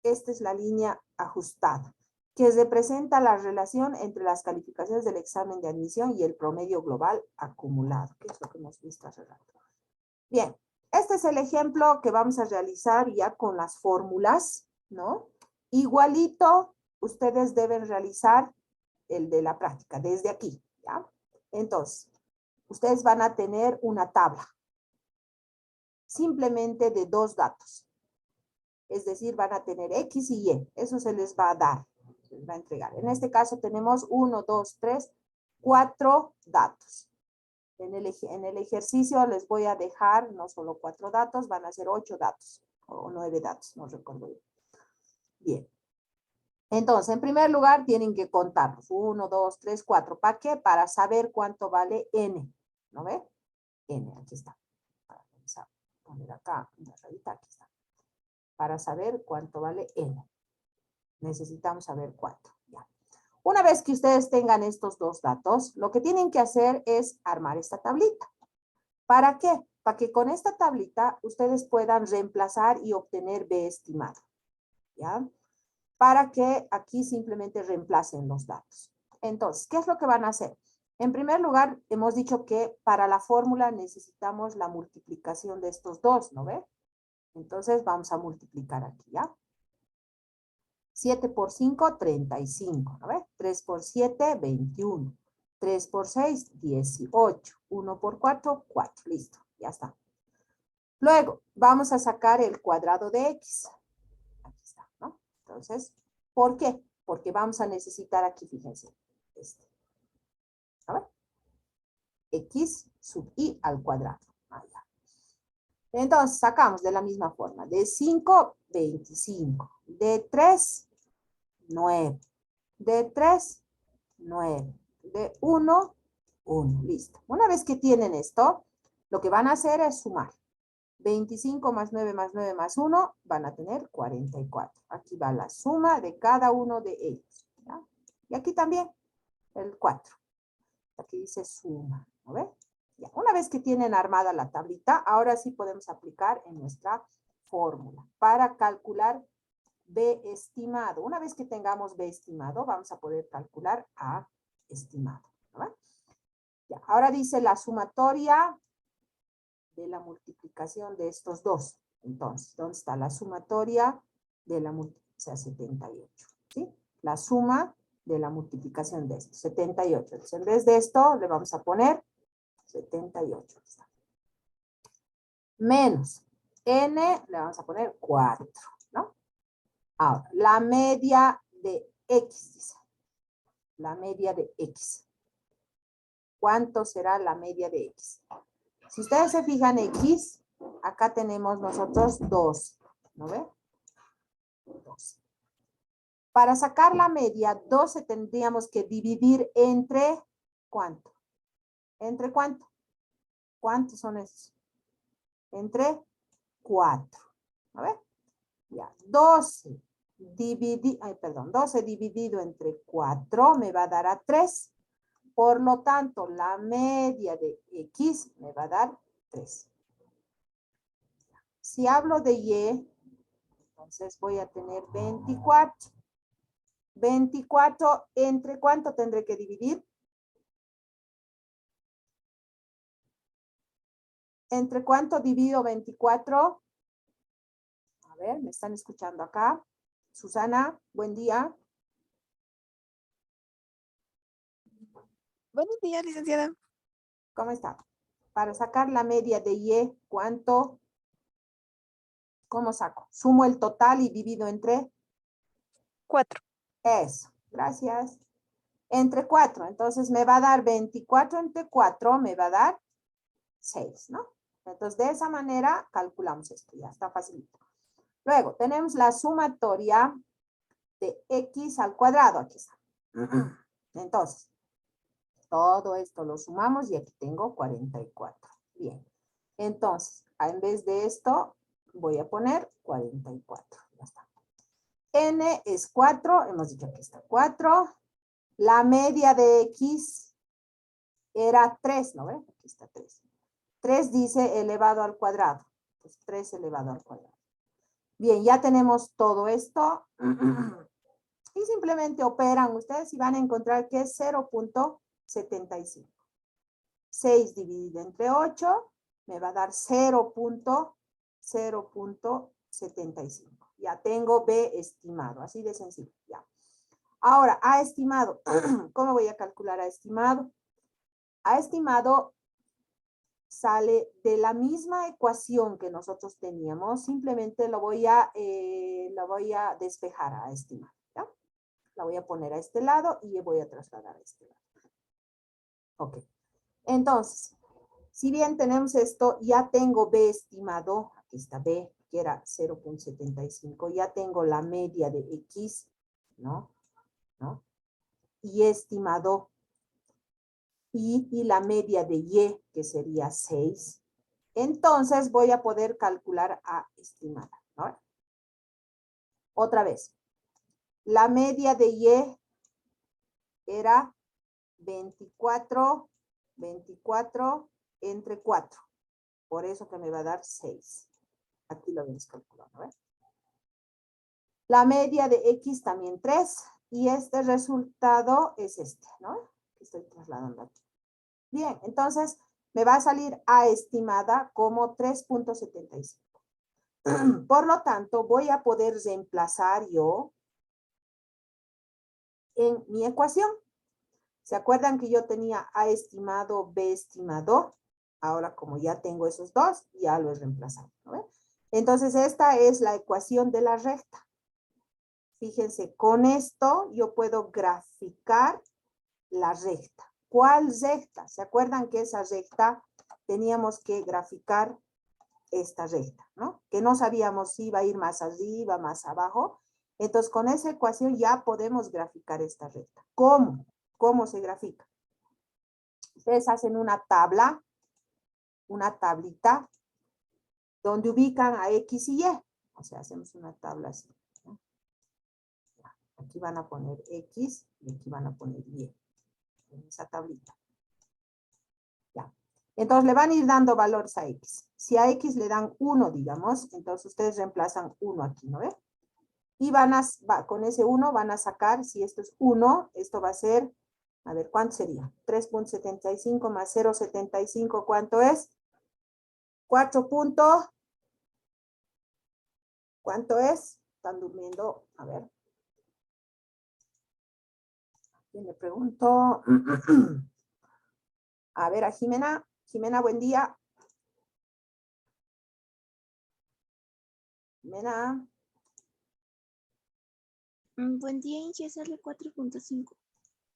Esta es la línea ajustada, que representa la relación entre las calificaciones del examen de admisión y el promedio global acumulado, que es lo que hemos visto hace rato. Bien, este es el ejemplo que vamos a realizar ya con las fórmulas, ¿no? Igualito, ustedes deben realizar el de la práctica, desde aquí, ¿ya? Entonces, ustedes van a tener una tabla, simplemente de dos datos. Es decir, van a tener X y Y, eso se les va a dar. les va a entregar. En este caso tenemos 1, 2, 3, 4 datos. En el ejercicio les voy a dejar no solo 4 datos, van a ser 8 datos o 9 datos, no recuerdo bien. Bien. Entonces, en primer lugar, tienen que contarlos. 1, 2, 3, 4. ¿Para qué? Para saber cuánto vale n. ¿No ve? N, aquí está. Vamos a poner acá una rayita, aquí está. Para saber cuánto vale n. Necesitamos saber cuánto. Ya. Una vez que ustedes tengan estos dos datos, lo que tienen que hacer es armar esta tablita. ¿Para qué? Para que con esta tablita ustedes puedan reemplazar y obtener B estimado. ¿Ya? Para que aquí simplemente reemplacen los datos. Entonces, ¿qué es lo que van a hacer? En primer lugar, hemos dicho que para la fórmula necesitamos la multiplicación de estos dos, ¿no ve? Entonces, vamos a multiplicar aquí, ¿ya? 7 por 5, 35, ¿no ve? 3 por 7, 21. 3 por 6, 18. 1 por 4, 4. Listo, ya está. Luego, vamos a sacar el cuadrado de x. Aquí está, ¿no? Entonces, ¿por qué? Porque vamos a necesitar aquí, fíjense, a ver, x sub i al cuadrado. Allá. Entonces, sacamos de la misma forma. De 5, 25. De 3, 9. De 3, 9. De 1, 1. Listo. Una vez que tienen esto, lo que van a hacer es sumar. 25 más 9 más 9 más 1 van a tener 44. Aquí va la suma de cada uno de ellos. ¿Ya? Y aquí también el 4. Aquí dice suma. ¿No ve? Ya. Una vez que tienen armada la tablita, ahora sí podemos aplicar en nuestra fórmula para calcular B estimado. Una vez que tengamos B estimado, vamos a poder calcular A estimado. ¿No ve? Ya. Ahora dice la sumatoria de la multiplicación de estos dos. Entonces, ¿dónde está la sumatoria de la multiplicación? O sea, 78. ¿Sí? La suma de la multiplicación de esto, 78. Entonces, en vez de esto, le vamos a poner 78. Menos n, le vamos a poner 4. ¿No? Ahora, la media de x, dice. La media de x. ¿Cuánto será la media de x? Si ustedes se fijan x, acá tenemos nosotros 2, ¿no ve? 12. Para sacar la media, 12 tendríamos que dividir entre, ¿cuánto? ¿Entre cuánto? ¿Cuántos son esos? Entre 4, ¿no ve? Ya, 12 dividido entre 4 me va a dar a 3. Por lo tanto, la media de x me va a dar 3. Si hablo de y, entonces voy a tener 24. 24, ¿entre cuánto tendré que dividir? ¿Entre cuánto divido 24? A ver, ¿me están escuchando acá? Susana, buen día. Buenos días, licenciada. ¿Cómo está? Para sacar la media de y, ¿cuánto? ¿Cómo saco? Sumo el total y divido entre 4. eso. Gracias. Entre 4. Entonces me va a dar 24 entre 4, me va a dar 6, ¿no? Entonces de esa manera calculamos esto. Ya está facilito. Luego tenemos la sumatoria de x al cuadrado. Aquí está. Entonces, todo esto lo sumamos y aquí tengo 44. Bien. Entonces, en vez de esto, voy a poner 44. Ya está. N es 4. Hemos dicho que está 4. La media de x era 3, ¿no ve? Aquí está 3. 3 dice elevado al cuadrado. Pues 3 elevado al cuadrado. Bien, ya tenemos todo esto. Y simplemente operan ustedes y van a encontrar que es 0.75. 6 dividido entre 8 me va a dar 0.75. Ya tengo B estimado, así de sencillo. Ya. Ahora, A estimado. ¿Cómo voy a calcular A estimado? A estimado sale de la misma ecuación que nosotros teníamos, simplemente lo voy a despejar a estimado. ¿Ya? La voy a poner a este lado y voy a trasladar a este lado. Ok. Entonces, si bien tenemos esto, ya tengo B estimado, aquí está B, que era 0.75, ya tengo la media de X, ¿no? Y estimado, y la media de Y, que sería 6. Entonces voy a poder calcular A estimada, ¿no? Otra vez, la media de Y era 24 entre 4. Por eso que me va a dar 6. Aquí lo vamos calculando, ¿ves? La media de X también 3. Y este resultado es este, ¿no? Estoy trasladando aquí. Bien, entonces me va a salir A estimada como 3.75. Por lo tanto, voy a poder reemplazar yo en mi ecuación. ¿Se acuerdan que yo tenía A estimado, B estimado? Ahora, como ya tengo esos dos, ya lo he reemplazado, ¿no? Entonces, esta es la ecuación de la recta. Fíjense, con esto yo puedo graficar la recta. ¿Cuál recta? ¿Se acuerdan que esa recta teníamos que graficar esta recta, ¿no? Que no sabíamos si iba a ir más arriba, más abajo. Entonces, con esa ecuación ya podemos graficar esta recta. ¿Cómo? ¿Cómo se grafica? Ustedes hacen una tabla, una tablita, donde ubican a X y Y. O sea, hacemos una tabla así, ¿no? Aquí van a poner X y aquí van a poner Y. En esa tablita. Ya. Entonces le van a ir dando valores a X. Si a X le dan 1, digamos, entonces ustedes reemplazan 1 aquí, ¿no ven? Y con ese 1 van a sacar, si esto es 1, esto va a ser, a ver, ¿cuánto sería? 3.75 más 0.75, ¿cuánto es? 4 puntos. ¿Cuánto es? Están durmiendo, a ver. ¿Quién le pregunto? A ver, a Jimena. Jimena, buen día. Jimena. Buen día, Inge, sale 4.5.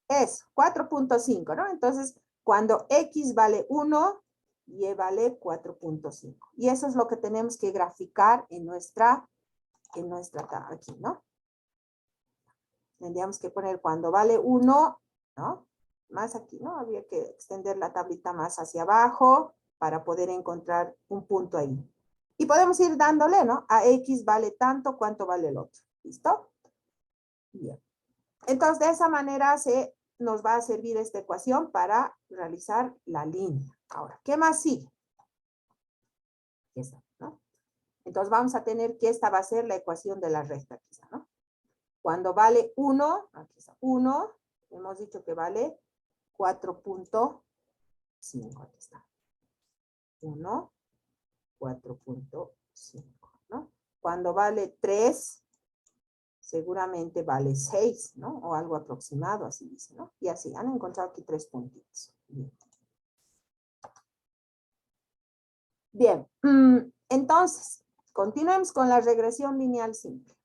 Es 4.5, ¿no? Entonces, cuando X vale 1, Y vale 4.5. Y eso es lo que tenemos que graficar en nuestra aquí, ¿no? Tendríamos que poner cuando vale 1, ¿no? Más aquí, ¿no? Habría que extender la tablita más hacia abajo para poder encontrar un punto ahí. Y podemos ir dándole, ¿no? A X vale tanto, ¿cuánto vale el otro? ¿Listo? Bien. Entonces, de esa manera nos va a servir esta ecuación para realizar la línea. Ahora, ¿qué más sigue? Esta, ¿no? Entonces, vamos a tener que esta va a ser la ecuación de la recta, quizá, ¿no? Cuando vale 1, aquí está, 1, hemos dicho que vale 4.5, aquí está. 1, 4.5, ¿no? Cuando vale 3, seguramente vale 6, ¿no? O algo aproximado, así dice, ¿no? Y así, han encontrado aquí 3 puntitos. Bien. Bien, entonces, continuemos con la regresión lineal simple.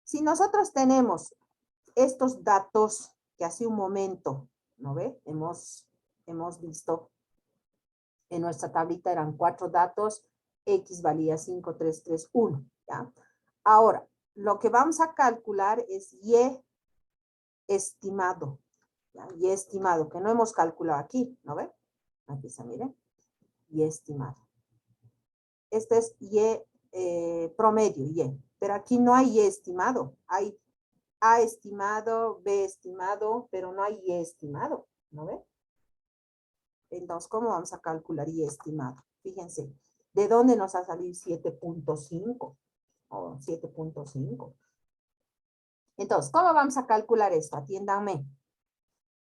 Si nosotros tenemos estos datos que hace un momento, ¿no ve? Hemos visto en nuestra tablita eran 4 datos, X valía 5, 3, 3, 1, ¿ya? Ahora, lo que vamos a calcular es Y estimado, ¿ya? Y estimado, que no hemos calculado aquí, ¿no ve? Aquí está, miren, Y estimado. Este es Y promedio, Y, pero aquí no hay Y estimado, hay A estimado, B estimado, pero no hay Y estimado, ¿no ve? Entonces, ¿cómo vamos a calcular Y estimado? Fíjense, ¿de dónde nos va a salir 7.5? O 7.5. Entonces, ¿cómo vamos a calcular esto? Atiéndanme.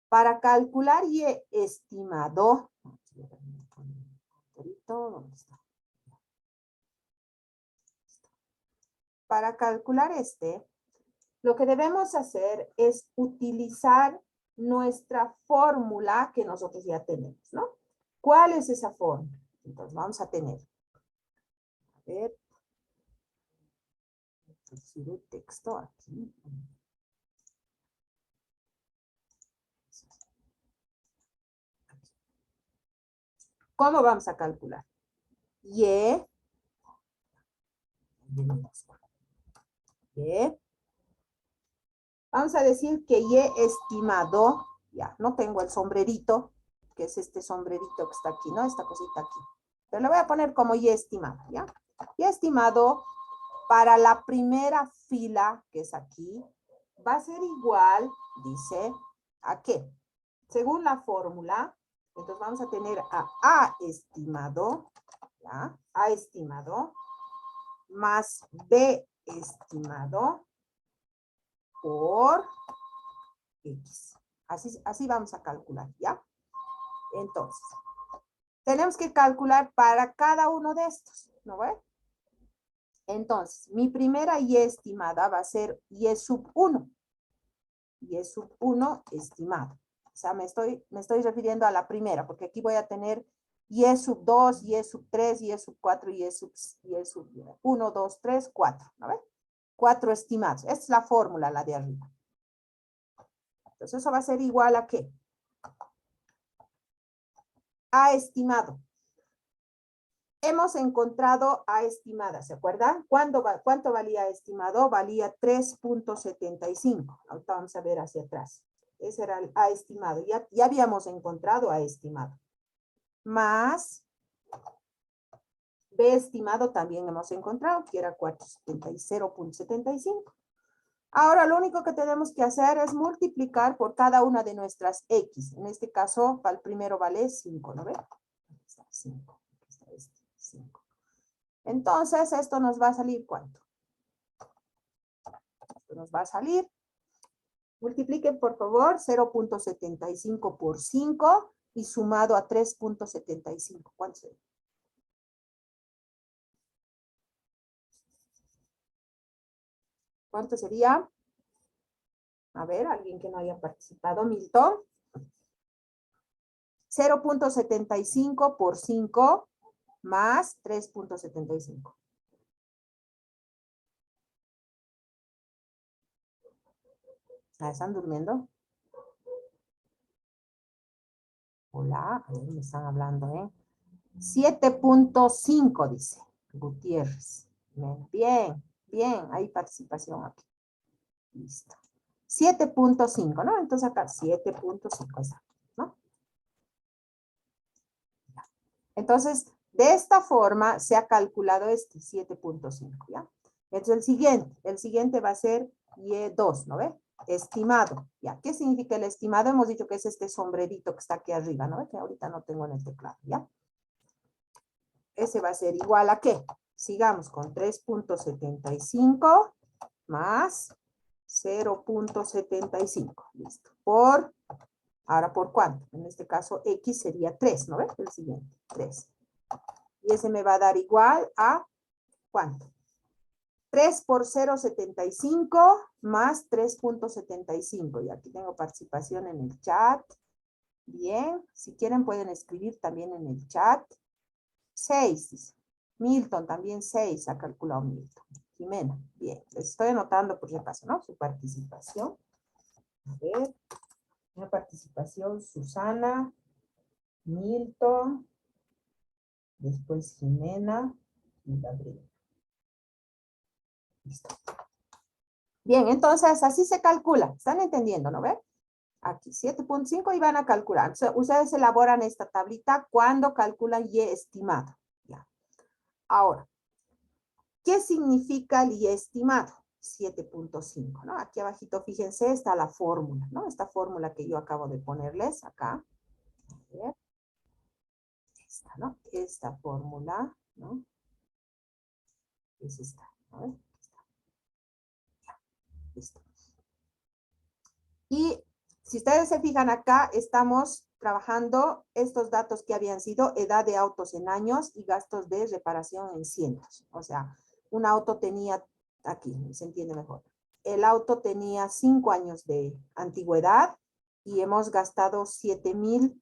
Para calcular Y estimado, ¿dónde está? Para calcular lo que debemos hacer es utilizar nuestra fórmula que nosotros ya tenemos, ¿no? ¿Cuál es esa fórmula? Entonces vamos a tener, a ver, el texto aquí. ¿Cómo vamos a calcular? Y. Vamos a decir que Y estimado, ya, no tengo el sombrerito, que es este sombrerito que está aquí, ¿no? Esta cosita aquí. Pero le voy a poner como Y estimado, ¿ya? Y estimado para la primera fila, que es aquí, va a ser igual, dice, ¿a qué? Según la fórmula, entonces vamos a tener a estimado, ¿ya? A estimado, más B estimado por X. Así vamos a calcular, ¿ya? Entonces, tenemos que calcular para cada uno de estos, ¿no ve? Entonces, mi primera Y estimada va a ser Y sub 1. Y sub 1 estimado. O sea, me estoy refiriendo a la primera, porque aquí voy a tener Y sub 2, Y sub 3, Y sub 4, Y sub 1, 2, 3, 4, ¿no ve? 4 estimados. Esta es la fórmula, la de arriba. Entonces, eso va a ser igual a ¿qué? A estimado. Hemos encontrado A estimada, ¿se acuerdan? ¿Cuánto valía A estimado? Valía 3.75. Ahorita vamos a ver hacia atrás. Ese era el A estimado. Ya habíamos encontrado A estimado. Más B estimado también hemos encontrado, que era 0.75. Ahora lo único que tenemos que hacer es multiplicar por cada una de nuestras X. En este caso, para el primero vale 5, ¿no ven? Aquí está 5. Aquí está este, 5. Entonces, esto nos va a salir ¿cuánto? Esto nos va a salir. Multipliquen, por favor, 0.75 por 5 y sumado a 3.75. ¿Cuánto sería? ¿Cuánto sería? A ver, alguien que no haya participado. Milton. 0.75 por 5 más 3.75. ¿Están durmiendo? Hola, a ver, me están hablando, ¿eh? 7.5 dice Gutiérrez. Bien, bien, hay participación aquí. Listo. 7.5, ¿no? Entonces acá 7.5 está, ¿no? Entonces, de esta forma se ha calculado este 7.5, ¿ya? Entonces el siguiente va a ser Y2, ¿no ve? Estimado, ¿ya? ¿Qué significa el estimado? Hemos dicho que es este sombrerito que está aquí arriba, ¿no ve? Que ahorita no tengo en el teclado, ¿ya? Ese va a ser igual a ¿qué? Sigamos con 3.75 más 0.75, listo. Ahora, ¿por cuánto? En este caso, X sería 3, ¿no ves? El siguiente, 3. Y ese me va a dar igual a, ¿cuánto? 3 por 0.75 más 3.75. Y aquí tengo participación en el chat. Bien, si quieren pueden escribir también en el chat. 6, dice. Milton también 6, ha calculado Milton. Jimena, bien. Les estoy anotando por si acaso, ¿no? Su participación. A ver. Una participación, Susana, Milton, después Jimena y Gabriela. Listo. Bien, entonces así se calcula. ¿Están entendiendo, no ven? Aquí 7.5 y van a calcular. Ustedes elaboran esta tablita cuando calculan Y estimado. Ya. Ahora, ¿qué significa el Y estimado? 7.5, ¿no? Aquí abajito, fíjense, está la fórmula, ¿no? Esta fórmula que yo acabo de ponerles acá. A ver. Esta, ¿no? Esta fórmula, ¿no? Es esta, ¿no? Ya, listo. Y si ustedes se fijan acá, estamos trabajando estos datos que habían sido edad de autos en años y gastos de reparación en cientos. O sea, un auto tenía, aquí se entiende mejor, el auto tenía 5 años de antigüedad y hemos gastado 7,000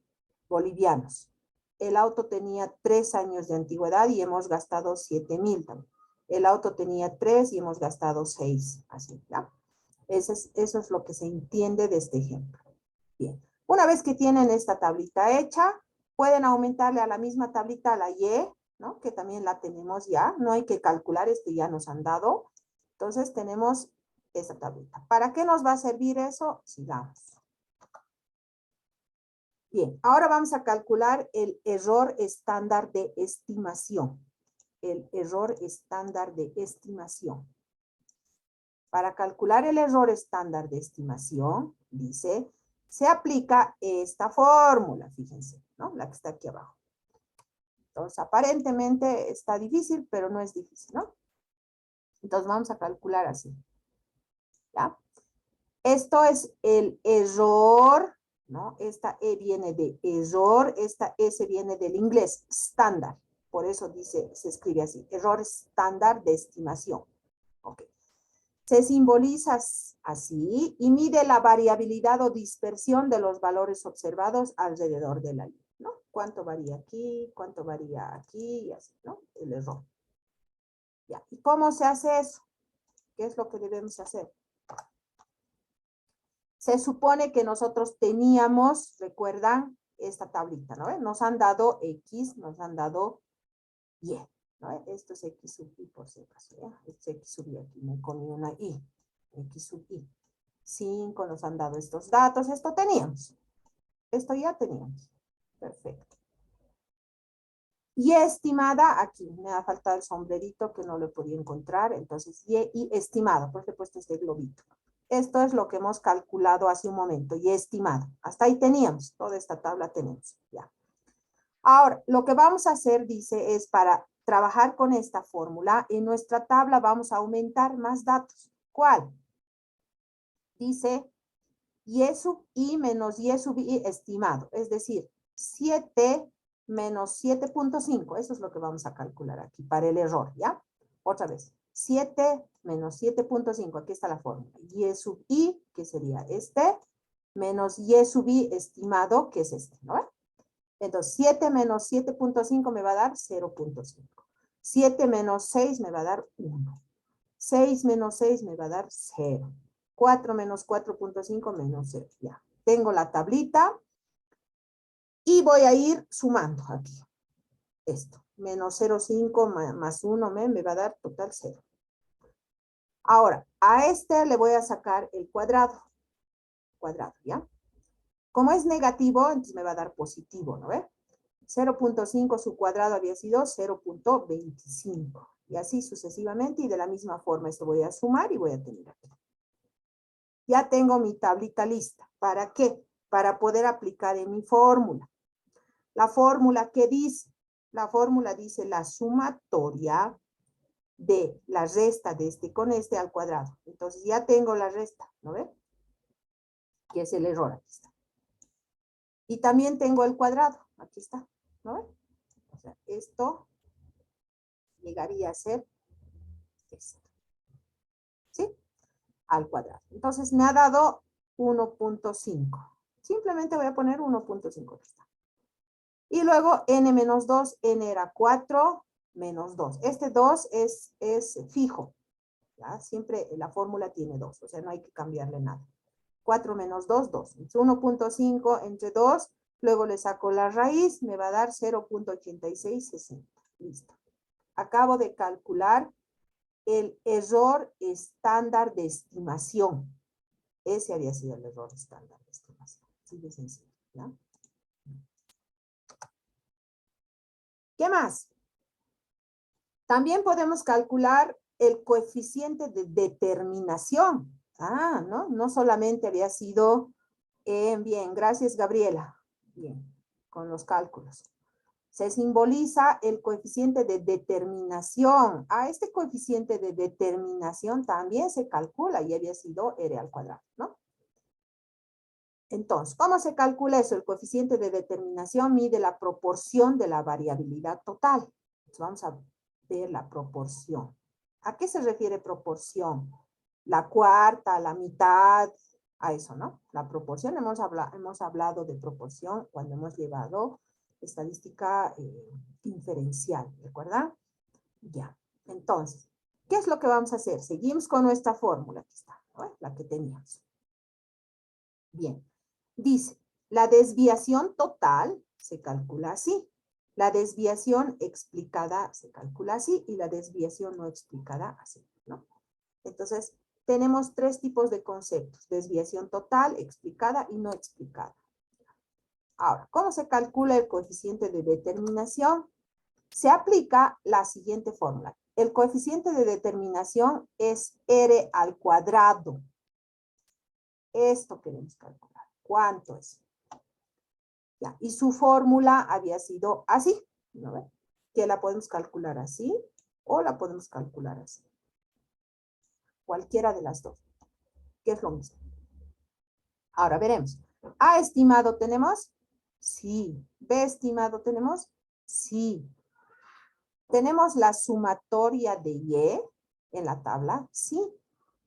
bolivianos. El auto tenía 3 años de antigüedad y hemos gastado 7,000 también. El auto tenía 3 y hemos gastado 6, así, ¿ya? Eso es lo que se entiende de este ejemplo. Bien, una vez que tienen esta tablita hecha, Pueden aumentarle a la misma tablita la Y, ¿no? Que también la tenemos ya. No hay que calcular, esto ya nos han dado. Entonces tenemos esa tablita. ¿Para qué nos va a servir eso? Sigamos. Bien, ahora vamos a calcular el error estándar de estimación. El error estándar de estimación. Para calcular el error estándar de estimación, dice, se aplica esta fórmula, fíjense, ¿no? La que está aquí abajo. Entonces, aparentemente está difícil, pero no es difícil, ¿no? Entonces, vamos a calcular así. ¿Ya? Esto es el error, ¿no? Esta E viene de error, esta S viene del inglés, estándar. Por eso dice, se escribe así, error estándar de estimación. Ok. Se simboliza así y mide la variabilidad o dispersión de los valores observados alrededor de la línea, ¿no? ¿Cuánto varía aquí? ¿Cuánto varía aquí? Y así, ¿no? El error. Ya. ¿Y cómo se hace eso? ¿Qué es lo que debemos hacer? Se supone que nosotros teníamos, recuerdan, esta tablita, ¿no? Nos han dado X, nos han dado Y, ¿no? Esto es X sub Y por si acaso, ¿ya? Esto es X sub Y, aquí me comí una Y, X sub Y. 5 nos han dado estos datos, esto teníamos. Esto ya teníamos. Perfecto. Y estimada, aquí me ha faltado el sombrerito que no lo podía encontrar, entonces y estimada, pues le he puesto este globito. Esto es lo que hemos calculado hace un momento, y estimado. Hasta ahí teníamos, toda esta tabla tenemos, ya. Ahora, lo que vamos a hacer, dice, es para trabajar con esta fórmula, en nuestra tabla vamos a aumentar más datos. ¿Cuál? Dice, Y sub I menos Y sub I estimado, es decir, 7 menos 7.5, eso es lo que vamos a calcular aquí para el error, ¿ya? Otra vez, 7 menos 7.5, aquí está la fórmula. Y sub I, que sería este, menos Y sub I estimado, que es este, ¿no? Entonces, 7 menos 7.5 me va a dar 0.5. 7 menos 6 me va a dar 1. 6 menos 6 me va a dar 0. 4 menos 4.5 menos 0. Ya, tengo la tablita y voy a ir sumando aquí. Esto, menos 0.5 más 1 me va a dar total 0. Ahora, a este le voy a sacar el cuadrado. Cuadrado, ¿ya? Como es negativo, entonces me va a dar positivo, ¿no ve? 0.5 su cuadrado había sido 0.25. Y así sucesivamente, y de la misma forma esto voy a sumar y voy a tener aquí. Ya tengo mi tablita lista. ¿Para qué? Para poder aplicar en mi fórmula. La fórmula, ¿qué dice? La fórmula dice la sumatoria de la resta de este con este al cuadrado. Entonces ya tengo la resta, ¿no ve? Que es el error, aquí está. Y también tengo el cuadrado, aquí está, ¿no ve? O sea, esto llegaría a ser esto. ¿Sí? Al cuadrado. Entonces me ha dado 1.5. Simplemente voy a poner 1.5. Y luego n menos 2, n era 4 menos 2. Este 2 es fijo. ¿Ya? Siempre la fórmula tiene 2, o sea, no hay que cambiarle nada. 4 menos 2, 2. 1.5 entre 2, luego le saco la raíz, me va a dar 0.8660. Listo. Acabo de calcular el error estándar de estimación. Ese había sido el error estándar de estimación. Así de sencillo, ¿ya? ¿Qué más? También podemos calcular el coeficiente de determinación. Ah, ¿no? No solamente había sido, bien, gracias Gabriela. Bien, con los cálculos. Se simboliza el coeficiente de determinación. Ah, este coeficiente de determinación también se calcula y había sido R al cuadrado, ¿no? Entonces, ¿cómo se calcula eso? El coeficiente de determinación mide la proporción de la variabilidad total. Entonces, vamos a ver la proporción. ¿A qué se refiere proporción? La cuarta, la mitad, a eso, ¿no? La proporción, hemos hablado de proporción cuando hemos llevado estadística inferencial, ¿recuerdan? Ya, entonces, ¿qué es lo que vamos a hacer? Seguimos con nuestra fórmula, aquí está, ¿no? La que teníamos. Bien, dice, la desviación total se calcula así. La desviación explicada se calcula así y la desviación no explicada así, ¿no? Entonces, tenemos tres tipos de conceptos: desviación total, explicada y no explicada. Ahora, ¿cómo se calcula el coeficiente de determinación? Se aplica la siguiente fórmula. El coeficiente de determinación es R al cuadrado. Esto queremos calcular. ¿Cuánto es? Ya, y su fórmula había sido así, ¿no ven? Que la podemos calcular así o la podemos calcular así. Cualquiera de las dos, que es lo mismo. Ahora veremos. ¿A estimado tenemos? Sí. ¿B estimado tenemos? Sí. ¿Tenemos la sumatoria de Y en la tabla? Sí.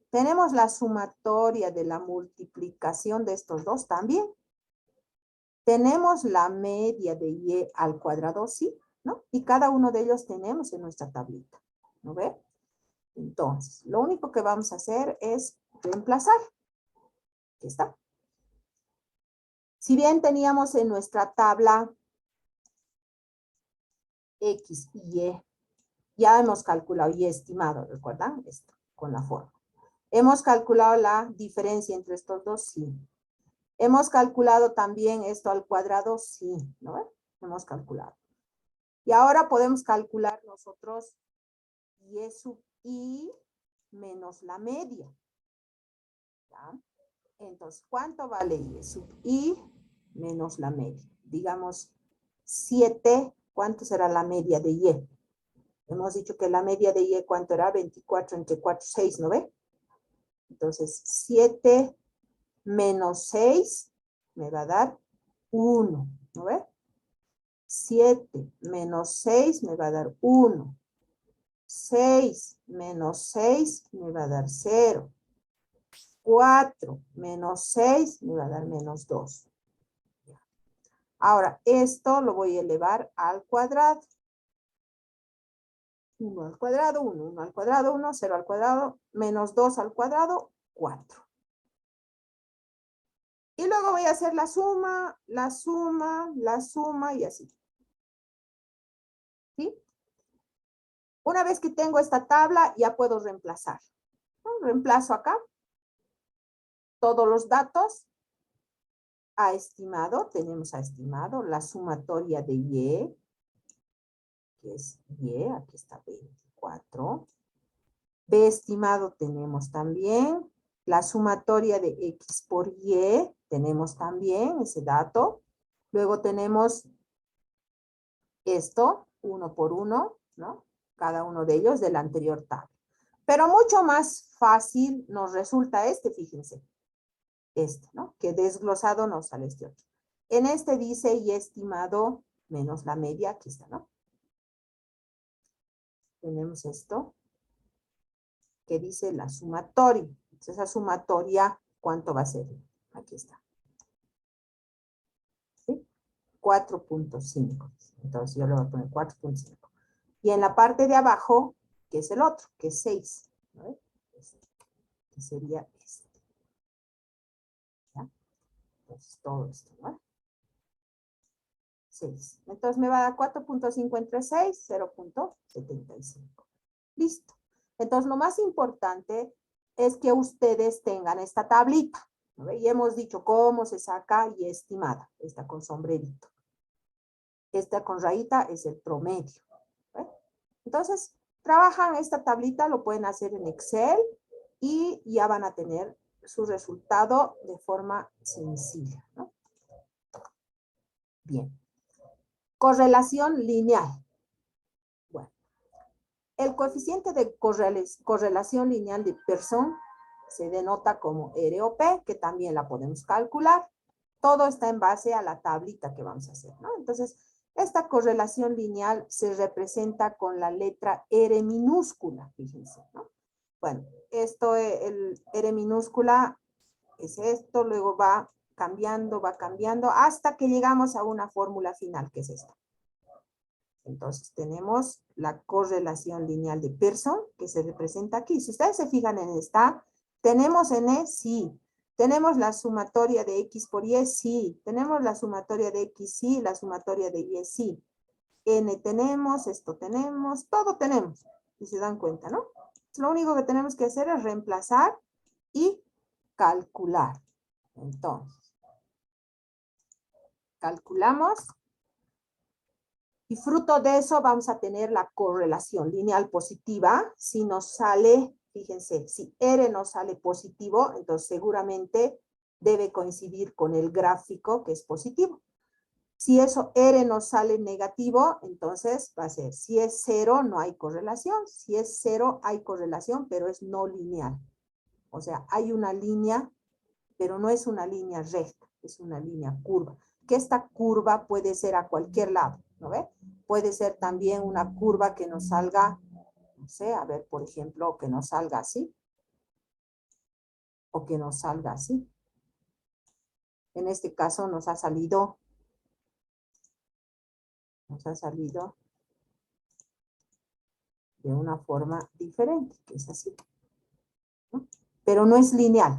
¿Tenemos la sumatoria de la multiplicación de estos dos también? ¿Tenemos la media de Y al cuadrado? Sí, ¿no? Y cada uno de ellos tenemos en nuestra tablita, ¿no ve? Entonces, lo único que vamos a hacer es reemplazar. Aquí está. Si bien teníamos en nuestra tabla X y Y, ya hemos calculado Y estimado, ¿recuerdan? Esto, con la forma. ¿Hemos calculado la diferencia entre estos dos? Sí. ¿Hemos calculado también esto al cuadrado? Sí, ¿no ven? Hemos calculado. Y ahora podemos calcular nosotros Y sub I menos la media. ¿Ya? Entonces, ¿cuánto vale Y sub I menos la media? Digamos, 7, ¿cuánto será la media de Y? Hemos dicho que la media de Y, ¿cuánto era? 24 entre 4, 6, ¿no ve? Entonces, 7 menos 6 me va a dar 1, ¿no ve? 7 menos 6 me va a dar 1. 6 menos 6 me va a dar 0. 4 menos 6 me va a dar menos 2. Ahora, esto lo voy a elevar al cuadrado. 1 al cuadrado, 1, 1 al cuadrado, 1, 0 al cuadrado, menos 2 al cuadrado, 4. Y luego voy a hacer la suma, la suma, la suma y así. ¿Sí? Una vez que tengo esta tabla, ya puedo reemplazar. ¿No? Reemplazo acá todos los datos. A estimado, tenemos a estimado la sumatoria de Y, que es Y, aquí está 24. B estimado tenemos también la sumatoria de X por Y, tenemos también ese dato. Luego tenemos esto, 1 por 1, ¿no? Cada uno de ellos de la anterior tabla. Pero mucho más fácil nos resulta este, fíjense. Este, ¿no? Que desglosado nos sale este otro. En este dice Y estimado menos la media, aquí está, ¿no? Tenemos esto, que dice la sumatoria. Entonces, esa sumatoria, ¿cuánto va a ser? Aquí está. ¿Sí? 4.5. Entonces, yo le voy a poner 4.5. Y en la parte de abajo, que es el otro, que es 6. ¿No? Este, que sería este. ¿Ya? Entonces, todo esto, ¿no? 6. Entonces, me va a dar 4.5 entre 6, 0.75. Listo. Entonces, lo más importante es que ustedes tengan esta tablita, ¿no? Y hemos dicho cómo se saca Y estimada. Esta con sombrerito. Esta con rayita es el promedio. ¿Ve? Entonces, trabajan esta tablita, lo pueden hacer en Excel y ya van a tener su resultado de forma sencilla, ¿no? Bien. Correlación lineal. Bueno, el coeficiente de correlación lineal de Pearson se denota como R o P, que también la podemos calcular. Todo está en base a la tablita que vamos a hacer, ¿no? Entonces, esta correlación lineal se representa con la letra R minúscula, fíjense, ¿no? Bueno, esto, el R minúscula es esto, luego va cambiando, hasta que llegamos a una fórmula final, que es esta. Entonces, tenemos la correlación lineal de Pearson, que se representa aquí. Si ustedes se fijan en esta, ¿tenemos N? Sí. ¿Tenemos la sumatoria de X por Y? Sí. ¿Tenemos la sumatoria de X? Sí. La sumatoria de Y? Sí. N tenemos, esto tenemos, todo tenemos. Si se dan cuenta, ¿no? Lo único que tenemos que hacer es reemplazar y calcular. Entonces, calculamos. Y fruto de eso vamos a tener la correlación lineal positiva. Si nos sale, fíjense, si R nos sale positivo, entonces seguramente debe coincidir con el gráfico que es positivo. Si eso R nos sale negativo, entonces va a ser, si es 0 no hay correlación, si es 0 hay correlación, pero es no lineal. O sea, hay una línea, pero no es una línea recta, es una línea curva. Que esta curva puede ser a cualquier lado, ¿no ve? Puede ser también una curva que nos salga, no sé, a ver, por ejemplo, que nos salga así, o que nos salga así. En este caso nos ha salido de una forma diferente, que es así, ¿no? Pero no es lineal,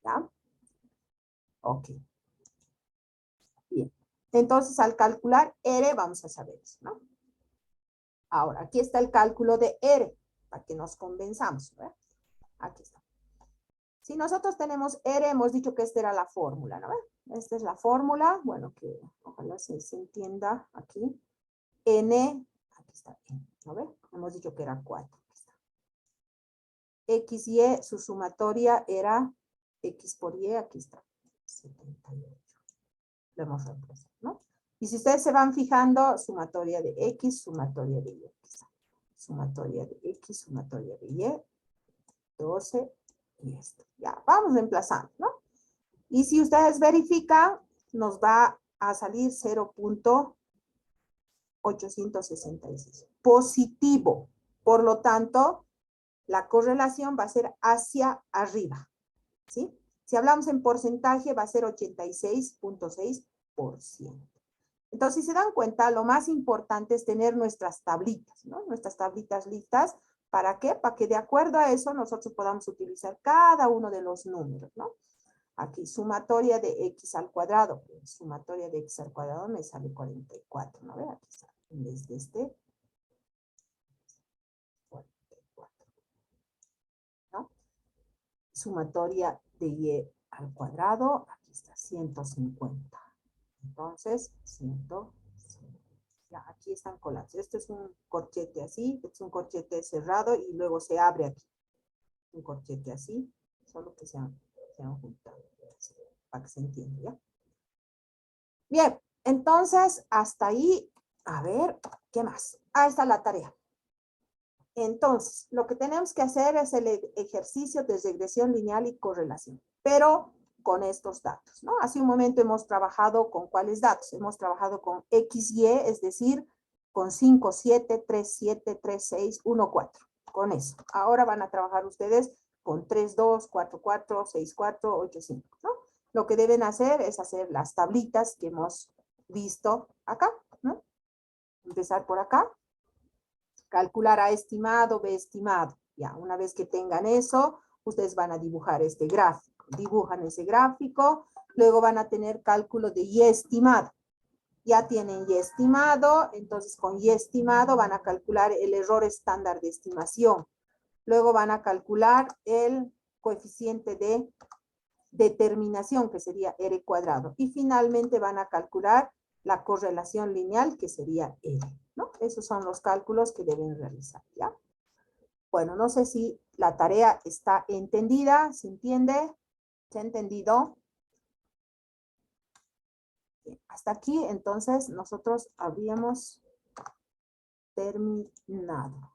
¿ya? Ok. Bien. Entonces, al calcular R, vamos a saber eso, ¿no? Ahora, aquí está el cálculo de R, para que nos convenzamos, ¿verdad? Aquí está. Si nosotros tenemos R, hemos dicho que esta era la fórmula, ¿no? Esta es la fórmula, bueno, que ojalá se entienda aquí. N, aquí está, ¿no ve? Hemos dicho que era 4. X, Y, su sumatoria era X por Y, aquí está, 78. Lo hemos reemplazado, ¿no? Y si ustedes se van fijando, sumatoria de X, sumatoria de Y. Sumatoria de X, sumatoria de Y, 12 y esto. Ya, vamos reemplazando, ¿no? Y si ustedes verifican, nos va a salir 0.866. Positivo. Por lo tanto, la correlación va a ser hacia arriba, ¿sí? Si hablamos en porcentaje, va a ser 86.6%. Entonces, si se dan cuenta, lo más importante es tener nuestras tablitas, ¿no? Nuestras tablitas listas. ¿Para qué? Para que de acuerdo a eso nosotros podamos utilizar cada uno de los números, ¿no? Aquí, sumatoria de X al cuadrado. Sumatoria de X al cuadrado me sale 44, ¿no? ¿Ve? Aquí está. En vez de este, 44, ¿no? Sumatoria de Y al cuadrado, aquí está, 150. Entonces, 150. Ya, aquí están colados. Este es un corchete así, este es un corchete cerrado y luego se abre aquí. Un corchete así, solo que se han juntado, así, para que se entienda, ¿ya? Bien, entonces, hasta ahí, a ver, ¿qué más? Ahí está la tarea. Entonces, lo que tenemos que hacer es el ejercicio de regresión lineal y correlación, pero con estos datos, ¿no? Hace un momento hemos trabajado con ¿cuáles datos? Hemos trabajado con X, Y, es decir, con 5, 7, 3, 7, 3, 6, 1, 4. Con eso. Ahora van a trabajar ustedes con 3, 2, 4, 4, 6, 4, 8, 5, ¿no? Lo que deben hacer es hacer las tablitas que hemos visto acá, ¿no? Empezar por acá. Calcular A estimado, B estimado. Ya, una vez que tengan eso, ustedes van a dibujar este gráfico. Dibujan ese gráfico, luego van a tener cálculo de Y estimado. Ya tienen Y estimado, entonces con Y estimado van a calcular el error estándar de estimación. Luego van a calcular el coeficiente de determinación, que sería R cuadrado. Y finalmente van a calcular la correlación lineal, que sería R, ¿no? Esos son los cálculos que deben realizar, ¿ya? Bueno, no sé si la tarea está entendida, ¿se entiende? ¿Se ha entendido? Bien, hasta aquí, entonces, nosotros habríamos terminado.